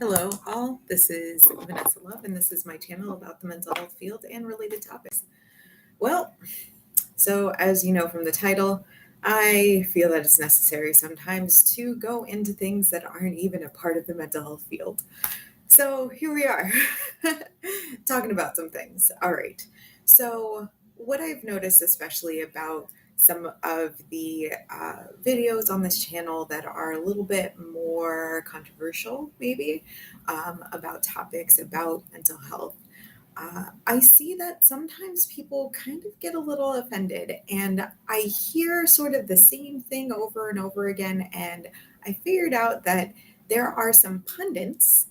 Hello, all. This is Vanessa Love, and this is my channel about the mental health field and related topics. Well, so as you know from the title, I feel that it's necessary sometimes to go into things that aren't even a part of the mental health field. So here we are, talking about some things. All right. So, what I've noticed, especially about some of the videos on this channel that are a little bit more controversial, maybe, about topics about mental health, I see that sometimes people kind of get a little offended, and I hear sort of the same thing over and over again. And I figured out that there are some pundits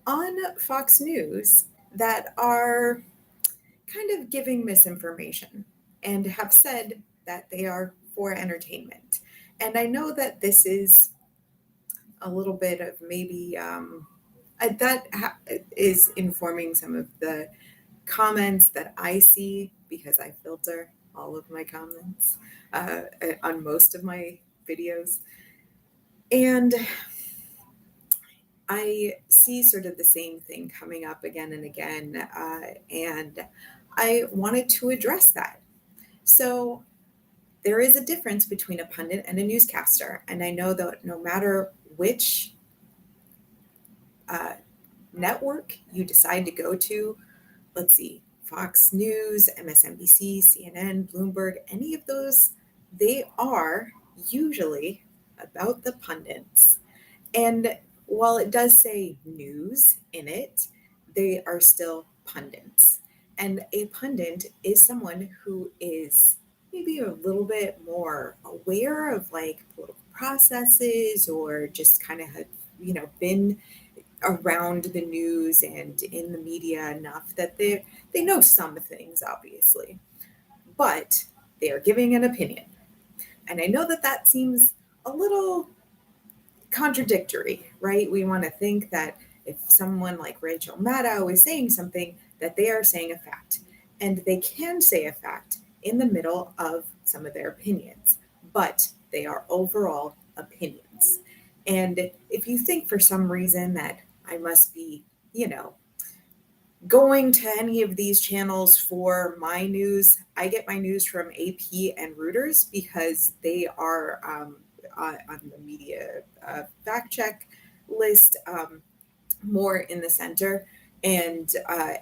on Fox News that are kind of giving misinformation and have said that they are for entertainment. And I know that this is a little bit of maybe is informing some of the comments that I see because I filter all of my comments on most of my videos. And I see sort of the same thing coming up again and again, and I wanted to address that. So, there is a difference between a pundit and a newscaster, and I know that no matter which uh, network you decide to go to, let's see, Fox News, MSNBC, CNN, Bloomberg, any of those, they are usually about the pundits. And while it does say news in it, they are still pundits. And a pundit is someone who is maybe a little bit more aware of like political processes or just kind of have, been around the news and in the media enough that they know some things, obviously, but they are giving an opinion. And I know that that seems a little contradictory, right? We want to think that if someone like Rachel Maddow is saying something, that they are saying a fact. And they can say a fact in the middle of some of their opinions, but they are overall opinions. And if you think for some reason that I must be, going to any of these channels for my news, I get my news from AP and Reuters because they are on the media fact check list, more in the center. And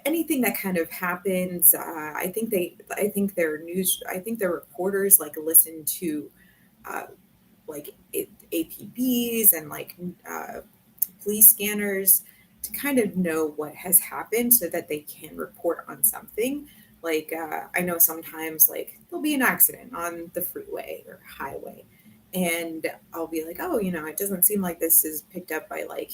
anything that kind of happens, I think their news, I think their reporters like listen to uh, like APBs and like police scanners to kind of know what has happened so that they can report on something. Like I know sometimes like there'll be an accident on the freeway or highway, and I'll be like, oh, it doesn't seem like this is picked up by like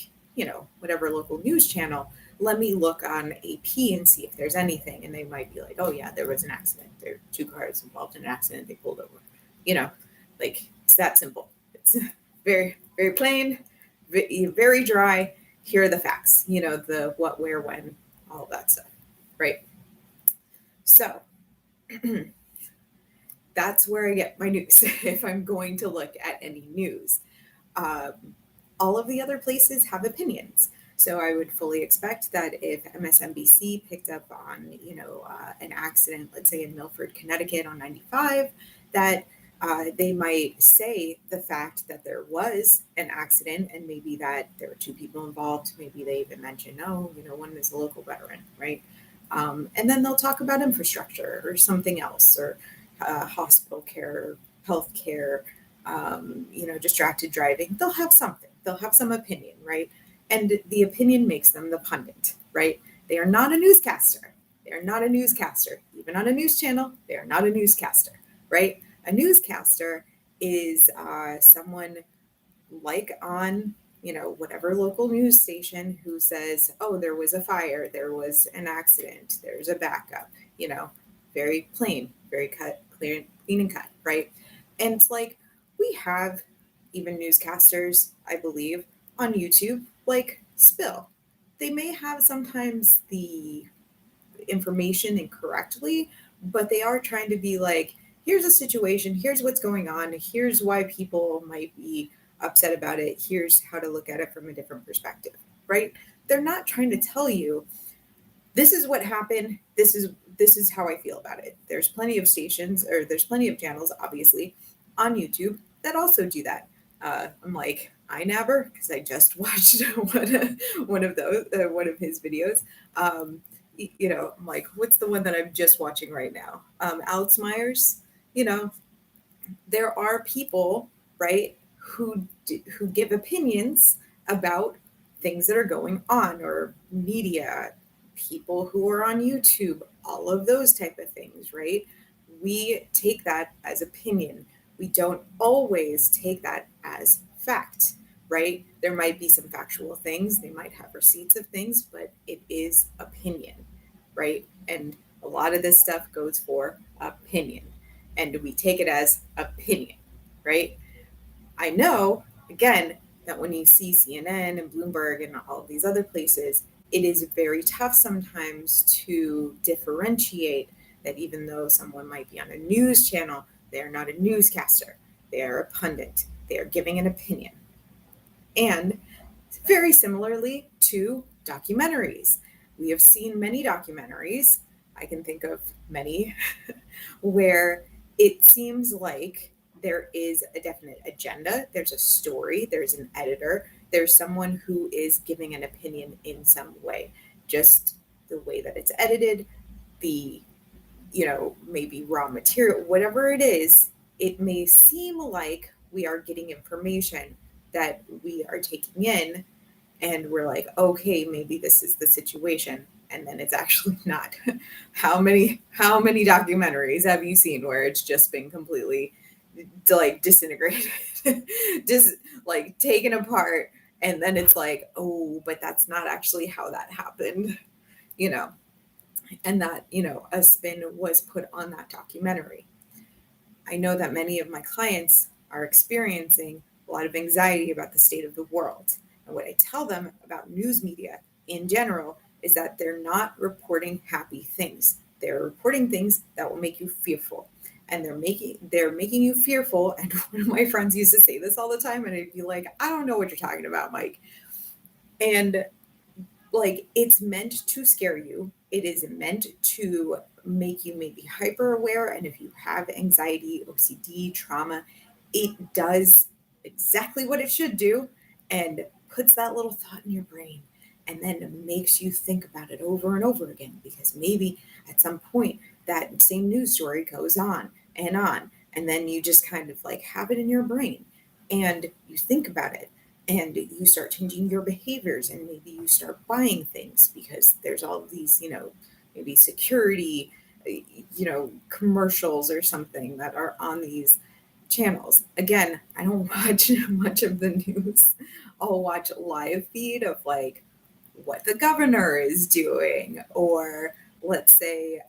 whatever local news channel. Let me look on AP and see if there's anything, and they might be like, oh yeah, there was an accident. There were two cars involved in an accident. They pulled over. You know, like it's that simple. It's very very plain, very dry. Here are the facts, the what, where, when, all of that stuff, right? So that's where I get my news if I'm going to look at any news. All of the other places have opinions. So I would fully expect that if MSNBC picked up on, an accident, let's say in Milford, Connecticut on 95, that they might say the fact that there was an accident and maybe that there were two people involved. Maybe they even mention, oh, one is a local veteran, right? And then they'll talk about infrastructure or something else, or hospital care, health care, distracted driving. They'll have something. They'll have some opinion, right? And the opinion makes them the pundit, right? They are not a newscaster. They are not a newscaster. Even on a news channel, they are not a newscaster, right? A newscaster is someone like on, whatever local news station who says, oh, there was a fire, there was an accident, there's a backup, very plain, very clean and cut, right? And it's like we have even newscasters, I believe, on YouTube, like Spill. They may have sometimes the information incorrectly, but they are trying to be like, here's a situation, here's what's going on, here's why people might be upset about it, here's how to look at it from a different perspective, right? They're not trying to tell you, this is what happened. This is how I feel about it. There's plenty of stations, or there's plenty of channels, obviously, on YouTube that also do that. I'm like, I never, because I just watched one of those, one of his videos. I'm like, what's the one that I'm just watching right now? Alex Myers. You know, there are people, right, who give opinions about things that are going on, or media, people who are on YouTube, all of those type of things, right? We take that as opinion. We don't always take that as fact, right? There might be some factual things, they might have receipts of things, but it is opinion, right? And a lot of this stuff goes for opinion, and we take it as opinion, right? I know, again, that when you see CNN and Bloomberg and all of these other places, it is very tough sometimes to differentiate that even though someone might be on a news channel, they are not a newscaster. They are a pundit. They are giving an opinion. And very similarly to documentaries. We have seen many documentaries, I can think of many, where it seems like there is a definite agenda, there's a story, there's an editor, there's someone who is giving an opinion in some way. Just the way that it's edited, the, maybe raw material, whatever it is, it may seem like we are getting information that we are taking in, and we're like, okay, maybe this is the situation, and then it's actually not. How many documentaries have you seen where it's just been completely like disintegrated, just like taken apart, and then it's like, oh, but that's not actually how that happened, you know and that, a spin was put on that documentary. I know that many of my clients are experiencing a lot of anxiety about the state of the world. And what I tell them about news media in general is that they're not reporting happy things. They're reporting things that will make you fearful. And they're making you fearful. And one of my friends used to say this all the time, and I'd be like, I don't know what you're talking about, Mike. And like, it's meant to scare you. It is meant to make you maybe hyper aware. And if you have anxiety, OCD, trauma, it does exactly what it should do, and puts that little thought in your brain, and then makes you think about it over and over again, because maybe at some point that same news story goes on, and then you just kind of like have it in your brain, and you think about it, and you start changing your behaviors, and maybe you start buying things because there's all of these, maybe security, commercials or something that are on these channels. Again, I don't watch much of the news. I'll watch a live feed of like what the governor is doing, or let's say,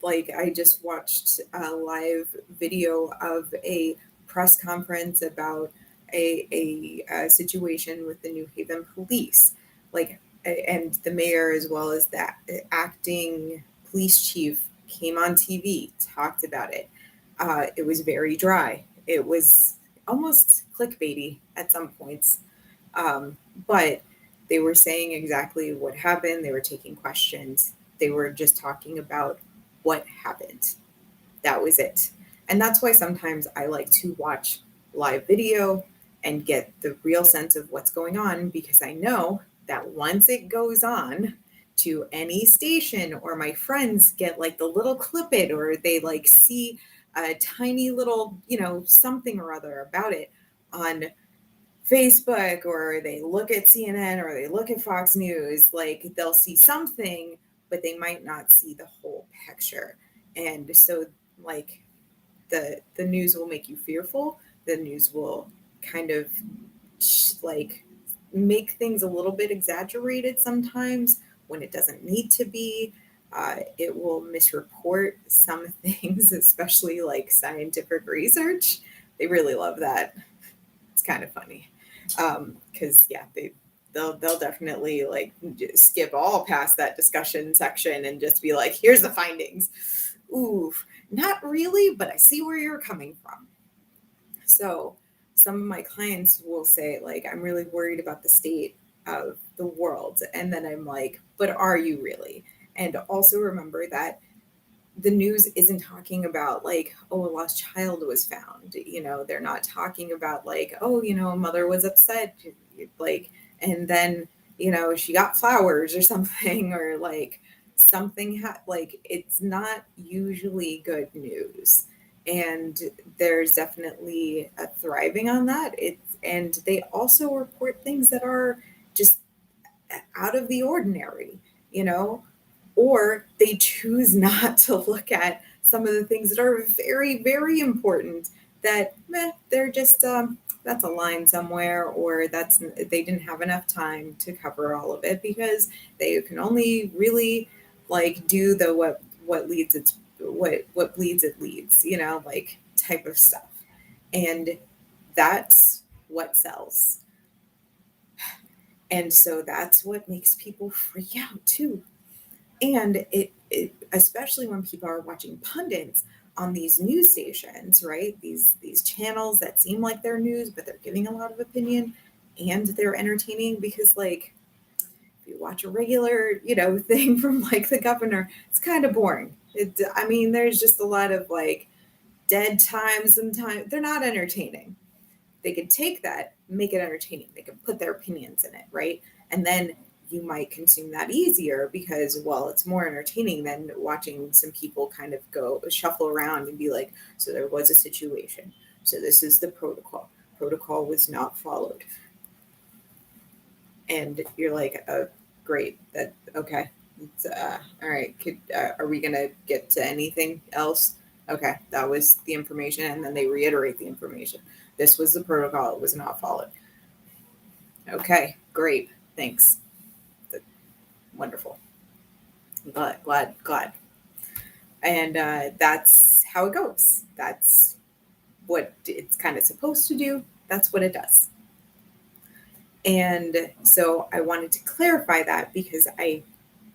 like I just watched a live video of a press conference about a situation with the New Haven police, like, and the mayor, as well as that acting police chief, came on TV, talked about it. It was very dry. It was almost clickbaity at some points, but they were saying exactly what happened. They were taking questions. They were just talking about what happened. That was it. And that's why sometimes I like to watch live video and get the real sense of what's going on, because I know that once it goes on to any station, or my friends get like the little clip it, or they like see a tiny little, something or other about it on Facebook, or they look at CNN, or they look at Fox News, like they'll see something, but they might not see the whole picture. And so, like, the news will make you fearful. The news will kind of like make things a little bit exaggerated sometimes when it doesn't need to be. It will misreport some things, especially like scientific research. They really love that. It's kind of funny, because they'll definitely like skip all past that discussion section and just be like, here's the findings. Ooh, not really, but I see where you're coming from. So some of my clients will say, like, I'm really worried about the state of the world. And then I'm like, but are you really? And also remember that the news isn't talking about like, oh, a lost child was found. They're not talking about like, oh, a mother was upset, like, and then, she got flowers or something, or like something like, it's not usually good news. And there's definitely a thriving on that. And they also report things that are just out of the ordinary, you know, or they choose not to look at some of the things that are very, very important that they're just that's a line somewhere, or they didn't have enough time to cover all of it because they can only really like do the what leads it's what bleeds it leads, like type of stuff. And that's what sells. And so that's what makes people freak out too. And it especially when people are watching pundits on these news stations, right? These channels that seem like they're news, but they're giving a lot of opinion and they're entertaining, because like if you watch a regular, thing from like the governor, it's kind of boring. I mean, there's just a lot of like dead time sometimes. They're not entertaining. They could take that, make it entertaining. They could put their opinions in it, right? And then you might consume that easier because, well, it's more entertaining than watching some people kind of go shuffle around and be like, so there was a situation. So this is the protocol. Protocol was not followed. And you're like, oh, great. Okay. All right. Are we going to get to anything else? Okay. That was the information. And then they reiterate the information. This was the protocol. It was not followed. Okay. Great. Thanks. Wonderful. Glad. And that's how it goes. That's what it's kind of supposed to do. That's what it does. And so I wanted to clarify that because I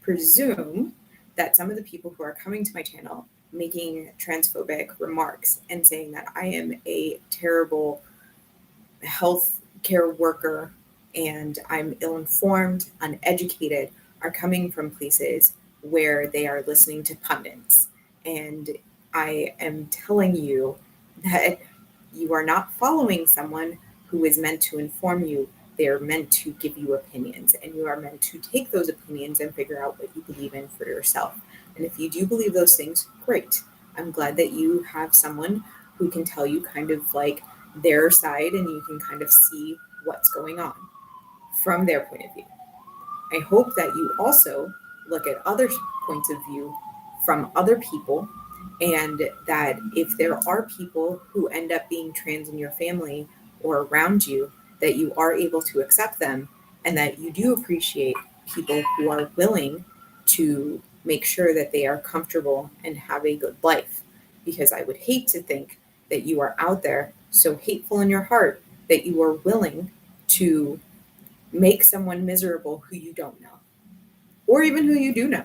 presume that some of the people who are coming to my channel making transphobic remarks and saying that I am a terrible health care worker and I'm ill-informed, uneducated, are coming from places where they are listening to pundits. And I am telling you that you are not following someone who is meant to inform you. They are meant to give you opinions, and you are meant to take those opinions and figure out what you believe in for yourself. And if you do believe those things, great. I'm glad that you have someone who can tell you kind of like their side and you can kind of see what's going on from their point of view. I hope that you also look at other points of view from other people, and that if there are people who end up being trans in your family or around you, that you are able to accept them, and that you do appreciate people who are willing to make sure that they are comfortable and have a good life. Because I would hate to think that you are out there so hateful in your heart that you are willing to make someone miserable who you don't know, or even who you do know.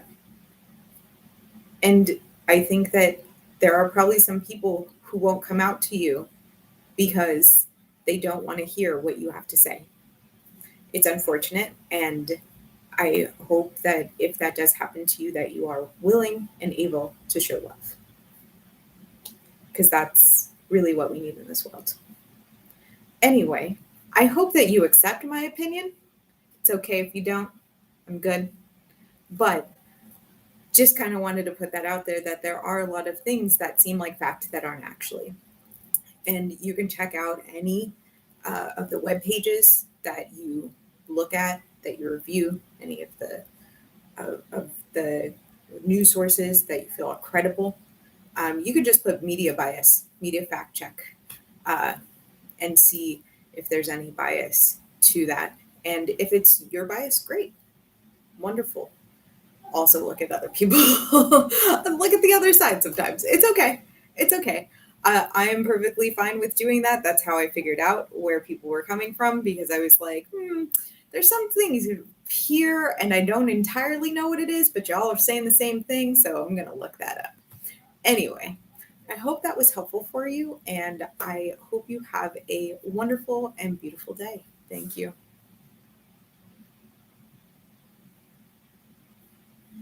And I think that there are probably some people who won't come out to you because they don't want to hear what you have to say. It's unfortunate, and I hope that if that does happen to you, that you are willing and able to show love, because that's really what we need in this world. Anyway, I hope that you accept my opinion. It's okay if you don't. I'm good. But just kind of wanted to put that out there, that there are a lot of things that seem like fact that aren't actually. And you can check out any of the web pages that you look at, that you review, any of the news sources that you feel are credible. You could just put media bias, media fact check, and see if there's any bias to that. And if it's your bias, great, wonderful. Also look at other people. Look at the other side sometimes. It's okay. It's okay. I am perfectly fine with doing that. That's how I figured out where people were coming from, because I was like, there's some things here and I don't entirely know what it is, but y'all are saying the same thing, so I'm going to look that up. Anyway, I hope that was helpful for you, and I hope you have a wonderful and beautiful day. Thank you.